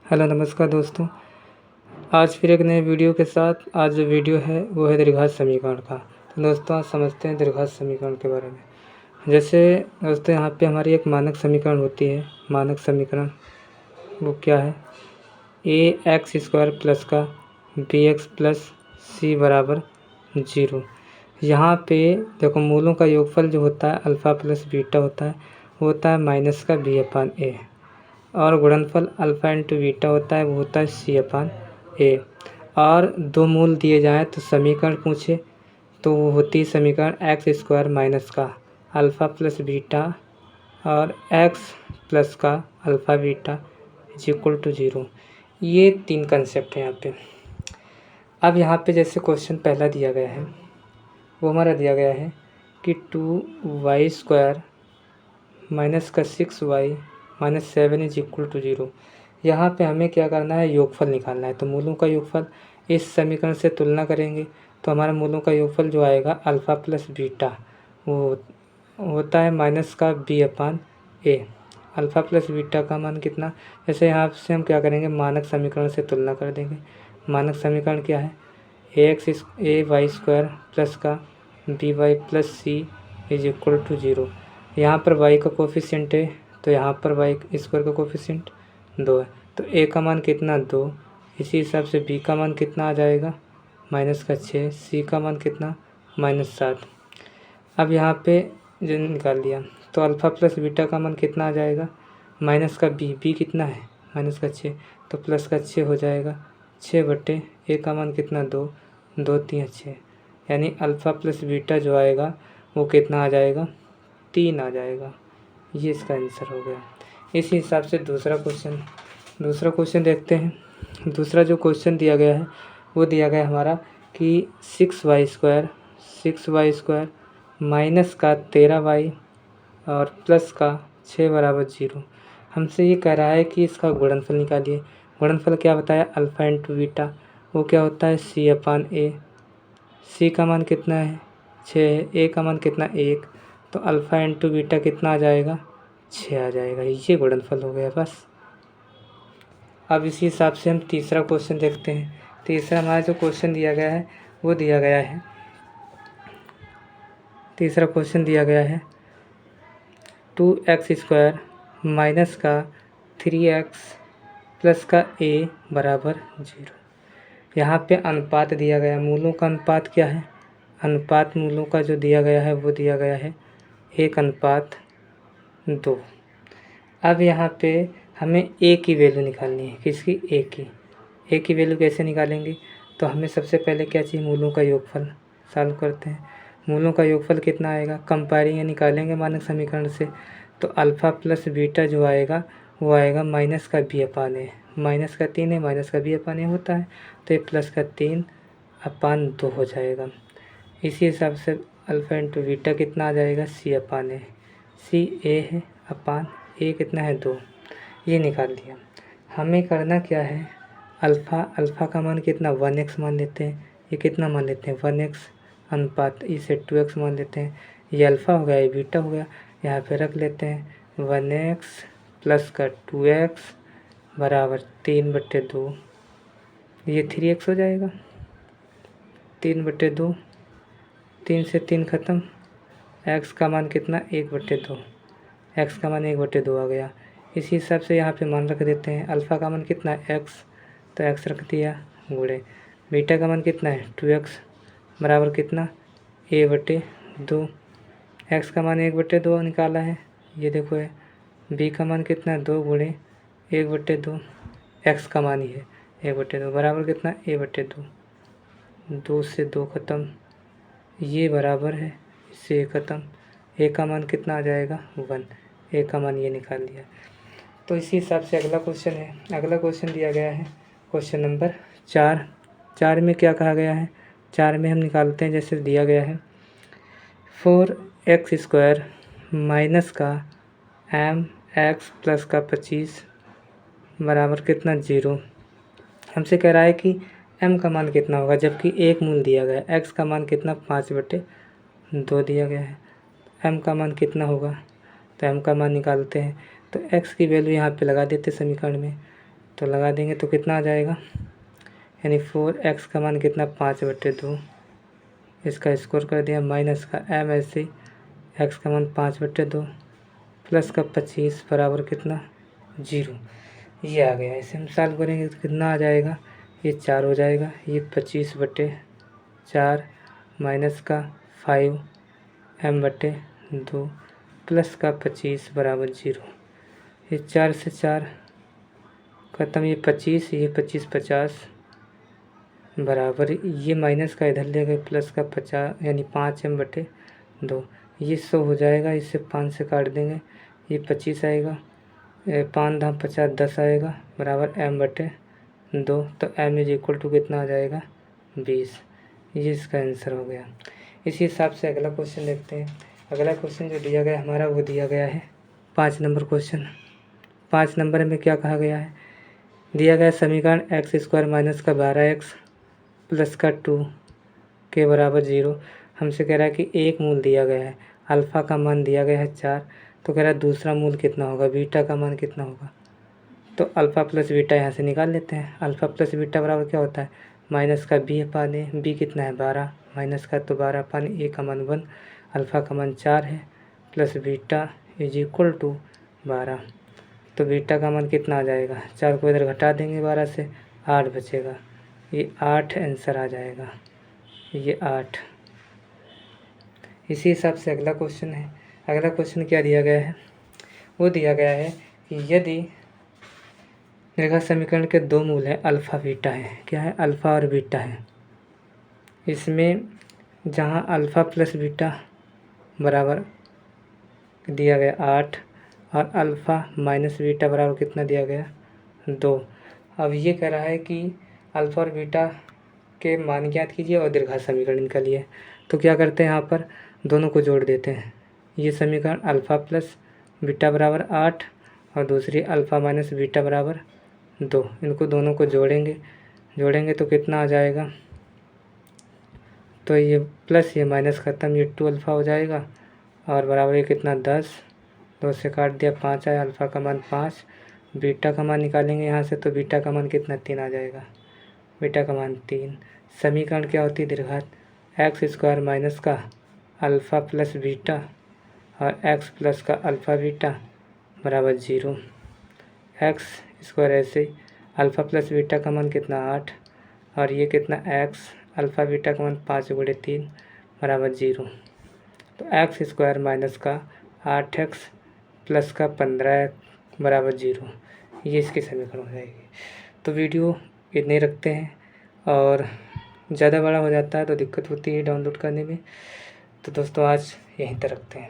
Hello नमस्कार दोस्तों। आज फिर एक नए वीडियो के साथ। आज जो वीडियो है वो है द्विघात समीकरण का। तो दोस्तों आज समझते हैं द्विघात समीकरण के बारे में। जैसे दोस्तों यहाँ पे हमारी एक मानक समीकरण होती है। मानक समीकरण वो क्या है? ए एक्स स्क्वायर प्लस का बी एक्स प्लस सी बराबर 0। यहाँ पे देखो मूलों का योगफल जो होता है अल्फ़ा प्लस बीटा होता है, वो होता है माइनस का बी अपान ए, और गुणनफल अल्फ़ा इंटू बीटा होता है, वो होता है सी अपान ए। और दो मूल दिए जाएँ तो समीकरण पूछे तो वो होती है समीकरण एक्स स्क्वायर माइनस का अल्फ़ा प्लस बीटा और एक्स प्लस का alpha beta is equal to 0। ये तीन कंसेप्ट हैं यहाँ पे। अब यहाँ पे जैसे क्वेश्चन पहला दिया गया है वो हमारा दिया गया है कि 2y स्क्वायर माइनस का 6y minus 7 is equal to 0। यहाँ पे हमें क्या करना है? योगफल निकालना है। तो मूलों का योगफल इस समीकरण से तुलना करेंगे तो हमारा मूलों का योगफल जो आएगा अल्फ़ा प्लस बीटा वो होता है माइनस का बी अपान ए। अल्फ़ा प्लस बीटा का मान कितना? जैसे यहाँ से हम क्या करेंगे? मानक समीकरण से तुलना कर देंगे। मानक समीकरण क्या है? ए वाई स्क्वायर प्लस का b y plus c is equal to 0। यहाँ पर y का कोफिशिएंट है तो यहाँ पर y स्क्वायर का कोफिशिएंट 2 है, तो a का मान कितना? 2। इसी हिसाब से b का मान कितना आ जाएगा? माइनस का 6। c का मान कितना? माइनस 7। अब यहाँ पे जो निकाल लिया तो अल्फ़ा प्लस बीटा का मान कितना आ जाएगा? माइनस का b कितना है? माइनस का 6, तो प्लस का 6 हो जाएगा। 6 बटे a का मान कितना? 2, 2 3 6, यानी अल्फ़ा प्लस बीटा जो आएगा वो कितना आ जाएगा? 3 आ जाएगा। ये इसका आंसर हो गया। इसी हिसाब से दूसरा क्वेश्चन देखते हैं। दूसरा जो क्वेश्चन दिया गया है वो दिया गया हमारा कि 6y स्क्वायर माइनस का 13y और प्लस का 6 बराबर 0। हमसे ये कह रहा है कि इसका गुणनफल निकालिए। गुणनफल क्या बताया? अल्फ़ा इंटू बीटा, वो क्या होता है? सी अपान ए। सी का मान कितना है? 6 है। ए का मान कितना? 1, तो अल्फ़ा इंटू बीटा कितना आ जाएगा? 6 आ जाएगा। ये गुणनफल हो गया बस। अब इसी हिसाब से हम तीसरा क्वेश्चन देखते हैं। तीसरा हमारा जो क्वेश्चन दिया गया है वो दिया गया है, तीसरा क्वेश्चन दिया गया है 2x स्क्वायर माइनस का 3x प्लस का a बराबर 0। यहाँ पे अनुपात दिया गया। मूलों का अनुपात क्या है? अनुपात मूलों का जो दिया गया है वो दिया गया है 1:2। अब यहाँ पे हमें a की वैल्यू निकालनी है। किसकी? a की वैल्यू कैसे निकालेंगे? तो हमें सबसे पहले क्या चाहिए? मूलों का योगफल। सॉल्व करते हैं। मूलों का योगफल कितना आएगा? कंपेयरिंग निकालेंगे मानक समीकरण से, तो अल्फ़ा प्लस बीटा जो आएगा वो आएगा माइनस का बी अपान ए। माइनस का 3 है, माइनस का बी अपान ए होता है, तो ये प्लस का 3 अपान 2 हो जाएगा। इसी हिसाब से अल्फ़ा इंटू बीटा कितना आ जाएगा? सी अपान ए। सी ए है अपान ए कितना है? 2। ये निकाल दिया। हमें करना क्या है? अल्फ़ा का मान कितना? 1x मान लेते हैं। ये कितना मान लेते हैं? 1x अनुपात इसे 2x मान लेते हैं। ये अल्फ़ा हो गया, ये बीटा हो गया, यहाँ पे रख लेते हैं। 1x प्लस का 2x बराबर 3/2। ये 3x हो जाएगा। 3/2, 3 से 3 ख़त्म। x का मान कितना? 1/2। x का मान 1/2 आ गया। इसी हिसाब से यहाँ पे मान रख देते हैं। अल्फ़ा का मान कितना है? x, तो x रख दिया गुणे। बीटा का मान कितना है? 2x बराबर कितना? a/2। x का मान 1/2 निकाला है, ये देखो है। b का मान कितना है? 2 गुणे 1/2। x का मान ही है 1/2 बराबर कितना? a/2। 2 से 2 ख़त्म, ये बराबर है, इससे ख़त्म। a का मान कितना आ जाएगा? 1। a का मान ये निकाल लिया। तो इसी हिसाब से अगला क्वेश्चन है। अगला क्वेश्चन दिया गया है क्वेश्चन नंबर 4। 4 में क्या कहा गया है? 4 में हम निकालते हैं जैसे दिया गया है 4x स्क्वायर माइनस का mx प्लस का 25 बराबर कितना? 0। हमसे कह रहा है कि m का मान कितना होगा, जबकि एक मूल दिया गया है। x का मान कितना? 5/2 दिया गया है। m का मान कितना होगा? तो m का मान निकालते हैं, तो x की वैल्यू यहाँ पे लगा देते समीकरण में। तो लगा देंगे तो कितना आ जाएगा, यानी 4x का मान कितना 5/2, इसका स्क्वायर कर दिया, माइनस का m ऐसे x का मान 5/2 प्लस का 25 बराबर कितना 0। ये आ गया। इसे हम सॉल्व करेंगे तो कितना आ जाएगा, ये 4 हो जाएगा, ये 25/4 माइनस का 5m/2 प्लस का 25 बराबर 0। ये 4 से 4 खत्म, ये 25, ये 25 50 बराबर, ये माइनस का इधर ले गए प्लस का 50 यानी 5m/2, ये 100 हो जाएगा। इससे 5 से काट देंगे, ये 25 आएगा, 5 × 50 10 आएगा बराबर m/2। तो m इज इक्वल टू कितना आ जाएगा 20। ये इसका आंसर हो गया। इसी हिसाब से अगला क्वेश्चन देखते हैं। अगला क्वेश्चन जो दिया गया हमारा वो दिया गया है 5 नंबर क्वेश्चन। 5 नंबर में क्या कहा गया है, दिया गया समीकरण x² माइनस का 12x प्लस का 2 के बराबर 0। हमसे कह रहा है कि एक मूल दिया गया है, अल्फ़ा का मान दिया गया है 4, तो कह रहा है दूसरा मूल कितना होगा, बीटा का मान कितना होगा। तो अल्फ़ा प्लस बीटा यहाँ से निकाल लेते हैं। अल्फ़ा प्लस बीटा बराबर क्या होता है, माइनस का b पाने, b कितना है 12, माइनस का तो 12 पाने, a का मान 1, अल्फ़ा का मान 4 है, plus beta is equal to 12। तो बीटा का मान कितना आ जाएगा, 4 को इधर घटा देंगे 12 से, 8 बचेगा, ये 8 आंसर आ जाएगा, ये 8। इसी हिसाब से अगला क्वेश्चन है। अगला क्वेश्चन क्या दिया गया है, वो दिया गया है कि यदि निर्घात समीकरण के दो मूल हैं, अल्फ़ा बीटा है, क्या है अल्फ़ा और बीटा है, इसमें जहाँ अल्फ़ा प्लस बीटा बराबर दिया गया 8 और अल्फ़ा माइनस बीटा बराबर कितना दिया गया 2। अब ये कह रहा है कि अल्फ़ा और बीटा के मान ज्ञात कीजिए और दीर्घात समीकरण निकालिए। तो क्या करते हैं, यहाँ पर दोनों को जोड़ देते हैं। ये समीकरण अल्फ़ा प्लस बीटा बराबर 8 और दूसरी अल्फ़ा माइनस बीटा बराबर 2, इनको दोनों को जोड़ेंगे तो कितना आ जाएगा, तो ये प्लस ये माइनस ख़त्म, ये 2 अल्फ़ा हो जाएगा और बराबर ये कितना 10, 2 से काट दिया 5 आया, अल्फ़ा का मान 5, बीटा का मान निकालेंगे यहाँ से, तो बीटा का मान कितना 3 आ जाएगा, बीटा का मान 3। समीकरण क्या होती है दीर्घात, x² माइनस का अल्फ़ा प्लस बीटा और x प्लस का अल्फ़ा बीटा बराबर 0। x² ऐसे अल्फ़ा प्लस बीटा का मान कितना 8 और ये कितना x अल्फ़ा बीटा का मान 5/3 बराबर 0। तो x² माइनस का 8x प्लस का 15 बराबर 0, ये इसकी समीकरण हो जाएगी। तो वीडियो इतने रखते हैं, और ज़्यादा बड़ा हो जाता है तो दिक्कत होती है डाउनलोड करने में। तो दोस्तों आज यहीं तक रखते हैं।